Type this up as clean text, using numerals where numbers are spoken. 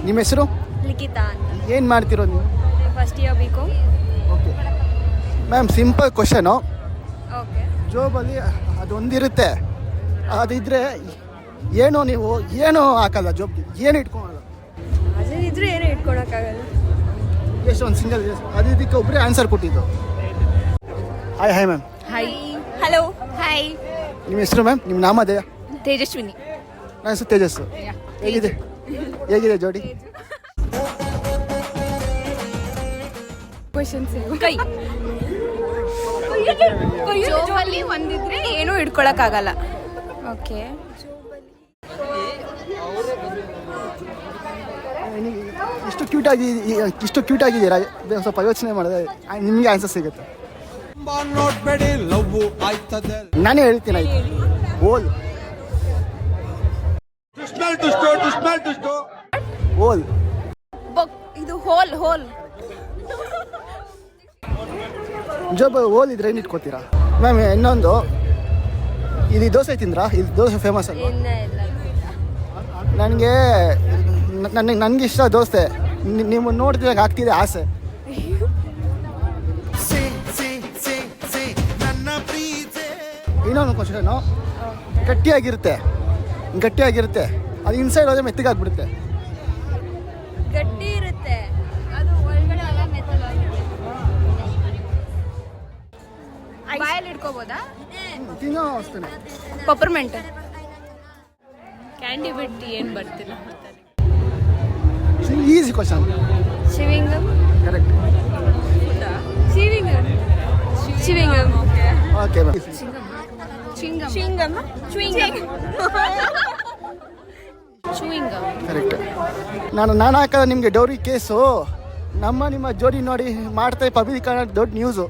ನಿಮ್ಮ ಹೆಸರು? ಲಿಖಿತಾ ಅಂತ. ಏನು ಮಾಡ್ತಿರೋದು ನೀವು? ಫಸ್ಟ್ ಇಯರ್ ಬೇಕು. Okay ma'am, simple question. Okay. ಜಾಬಲ್ಲಿ ಅದೊಂದಿರುತ್ತೆ, ಅದಿದ್ದರೆ ಏನೂ ಹಾಕಲ್ಲ ಜಾಬ್ಗೆ, ಏನು ಇಟ್ಕೊಳಲ್ಲ. ಅದಿದ್ರೆ ಏನೂ ಇಟ್ಕೊಳಕ್ಕಾಗಲ್ಲ. ಎಷ್ಟು ಒಂದು ಸಿಂಗಲ್ ಅದು ಇದಕ್ಕೆ ಒಬ್ಬರೇ ಆನ್ಸರ್ ಕೊಟ್ಟಿದ್ದು. Hi ma'am. Hi. Hello. Hi. ನಿಮ್ಮ ಹೆಸರು ಮ್ಯಾಮ್? ನಿಮ್ಮ ನಾಮಧೇಯ? ತೇಜಸ್ವಿನಿ. ನನ್ನ ಹೆಸರು ತೇಜಸ್ಸು. ಹೇಗಿದೆ ಜೋಡಿ? ಕೈ ಜೋಬಲ್ಲಿ ಒಂದಿದ್ರೆ ಏನೂ ಇಟ್ಕೊಳಕ್ಕಾಗಲ್ಲ. ಓಕೆ. ಇಷ್ಟು ಕ್ಯೂಟ್ ಆಗಿದ್ದೀರಾ, ಸ್ವಲ್ಪ ಯೋಚನೆ ಮಾಡಿದ್ರೆ ನಿಮಗೆ ಆನ್ಸರ್ ಸಿಗುತ್ತೆ. ನಾನೇ ಹೇಳ್ತೀನಿ, ಆಯ್ತು. ಓಲ್ ಓಲ್ ಇದು ಹೋಲ್ ಹೋಲ್ ಜಾಬ್ ಓಲ್ ಇದ್ರೆ ಏನು ಇಟ್ಕೋತೀರಾ ಮ್ಯಾಮ್? ಇನ್ನೊಂದು, ಇದು ದೋಸೆ ತಿಂದ್ರಾ? ಇದು ದೋಸೆ ಫೇಮಸ್ ಅಲ್ವಾ? ನನಗೆ ಇಷ್ಟ ದೋಸೆ. ನೀವು ನೋಡ್ತಿದಾಗ ಆಗ್ತಿದೆ ಆಸೆ. ಇನ್ನೊಂದು ಕ್ವಶನು, ಗಟ್ಟಿಯಾಗಿರುತ್ತೆ ಅದು ಇನ್ಸೈಡ್ ಹೋದ್ರೆ ಮೆತ್ತಗಾಗ್ಬಿಡುತ್ತೆ. ಗಟ್ಟಿ ಇರುತ್ತೆ, ಅದು ಒಳಗಡೆ ಎಲ್ಲ ಮೆತ್ತಗಾಗುತ್ತೆ. ಬಾಯಲ್ಲಿ ಇಟ್ಕೋಬೋದಾ? ತಿನ್ನೋ ವಸ್ತುನೇ. ಪಪರ್ಮೆಂಟ್. ಕ್ಯಾಂಡಿ ಬಿಟ್ಟು ಏನು ಬರ್ತಿಲ್ಲ. Easy question. Chewing gum. Correct. Chewing gum. Chewing gum. Okay ma'am. Chewing gum. Chewing gum. Chewing gum. Correct. ನಾನು ಹಾಕದ ನಿಮಗೆ ಡೌರಿ ಕೇಸು, ನಿಮ್ಮ ಜೋಡಿ ನೋಡಿ ಮಾಡ್ತಾ ಪಬ್ಲಿಕ್ ದೊಡ್ಡ ನ್ಯೂಸು.